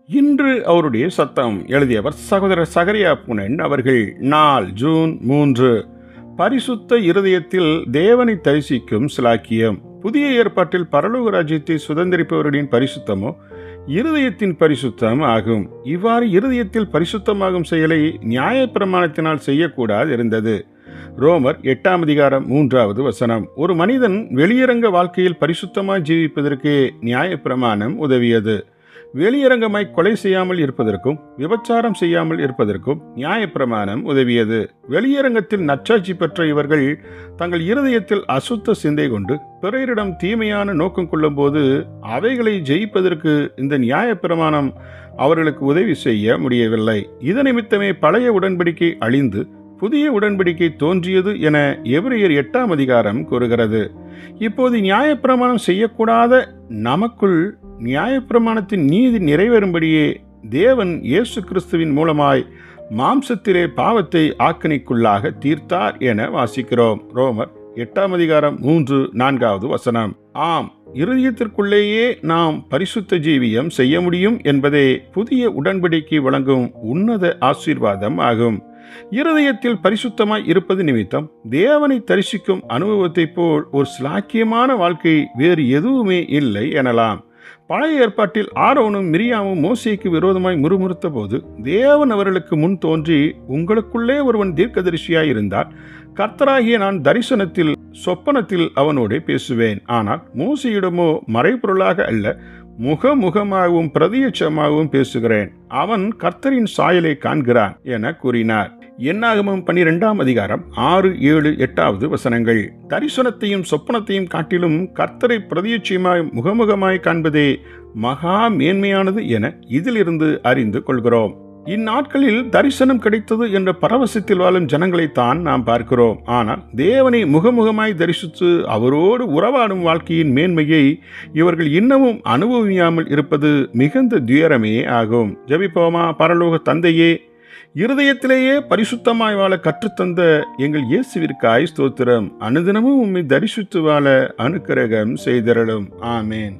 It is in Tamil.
இன்று அவருடைய சத்தம். எழுதியவர் சகோதரர் சகரியா புனன் அவர்கள். நாள் ஜூன் 3. பரிசுத்த இருதயத்தில் தேவனை தரிசிக்கும் சிலாக்கியம். புதிய ஏற்பாட்டில் பரலோக ராஜ்யத்தை சுதந்திரிப்பவர்களின் பரிசுத்தமோ இருதயத்தின் பரிசுத்தம் ஆகும். இவ்வாறு இருதயத்தில் பரிசுத்தமாகும் செயலை நியாயப்பிரமாணத்தினால் செய்யக்கூடாது இருந்தது. ரோமர் 8:3. ஒரு மனிதன் வெளியரங்க வாழ்க்கையில் பரிசுத்தமாய் ஜீவிப்பதற்கு நியாயப்பிரமாணம் உதவியது. வெளியரங்கமாய் கொலை செய்யாமல் இருப்பதற்கும் விபச்சாரம் செய்யாமல் இருப்பதற்கும் நியாயப்பிரமாணம் உதவியது. வெளியரங்கத்தில் நற்சாட்சி பெற்ற இவர்கள் தங்கள் இருதயத்தில் அசுத்த சிந்தை கொண்டு பிறரிடம் தீமையான நோக்கம் கொள்ளும் போது அவைகளை ஜெயிப்பதற்கு இந்த நியாயப்பிரமாணம் அவர்களுக்கு உதவி செய்ய முடியவில்லை. இது நிமித்தமே பழைய உடன்படிக்கை அழிந்து புதிய உடன்படிக்கை தோன்றியது என எபிரேயர் 8 கூறுகிறது. இப்போது நியாயப்பிரமாணம் செய்யக்கூடாத நமக்குள் நியாயப்பிரமாணத்தின் நீதி நிறைவேறும்படியே தேவன் இயேசு கிறிஸ்துவின் மூலமாய் மாம்சத்திலே பாவத்தை ஆக்கினைக்குள்ளாக தீர்த்தார் என வாசிக்கிறோம். ரோமர் 8:3-4. ஆம், இருதயத்திற்குள்ளேயே நாம் பரிசுத்த ஜீவியம் செய்ய முடியும் என்பதே புதிய உடன்படிக்கை வழங்கும் உன்னத ஆசீர்வாதம் ஆகும். இருதயத்தில் பரிசுத்தமாய் இருப்பது நிமித்தம் தேவனை தரிசிக்கும் அனுபவத்தை போல் ஒரு சிலாக்கியமான வாழ்க்கை வேறு எதுவுமே இல்லை எனலாம். பழைய ஏற்பாட்டில் ஆரோனும் மிரியாமும் மோசேக்கு விரோதமாய் முறுமுறுத்த போது தேவன் அவர்களுக்கு முன் தோன்றி, உங்களுக்குள்ளே ஒருவன் தீர்க்கதரிசியாய் இருந்தால் கர்த்தராகிய நான் தரிசனத்தில் சொப்பனத்தில் அவனோட பேசுவேன். ஆனால் மோசையிடமோ மறைபொருளாக அல்ல, முகமுகமாகவும் பிரதியட்சமாகவும் பேசுகிறேன். அவன் கர்த்தரின் சாயலை காண்கிறான் என கூறினார். என்னாகமம் 12:6-7-8. தரிசனத்தையும் சொப்பனத்தையும் காட்டிலும் கர்த்தரை பிரதியட்சமாய் முகமுகமாய் காண்பதே மகா மேன்மையானது என இதிலிருந்து அறிந்து கொள்கிறோம். இந்நாட்களில் தரிசனம் கிடைத்தது என்ற பரவசத்தில் வாழும் ஜனங்களைத்தான் நாம் பார்க்கிறோம். ஆனால் தேவனை முகமுகமாய் தரிசித்து அவரோடு உறவாடும் வாழ்க்கையின் மேன்மையை இவர்கள் இன்னமும் அனுபவியாமல் இருப்பது மிகுந்த துயரமே ஆகும். ஜெபிப்போமா. பரலோக தந்தையே, இருதயத்திலேயே பரிசுத்தமாய் வாழ கற்றுத்தந்த எங்கள் இயேசுவிற்காய் ஸ்தோத்திரம். அனுதினமும் உம்மை தரிசித்து வாழ அனுக்கிரகம் செய்திரளும். ஆமேன்.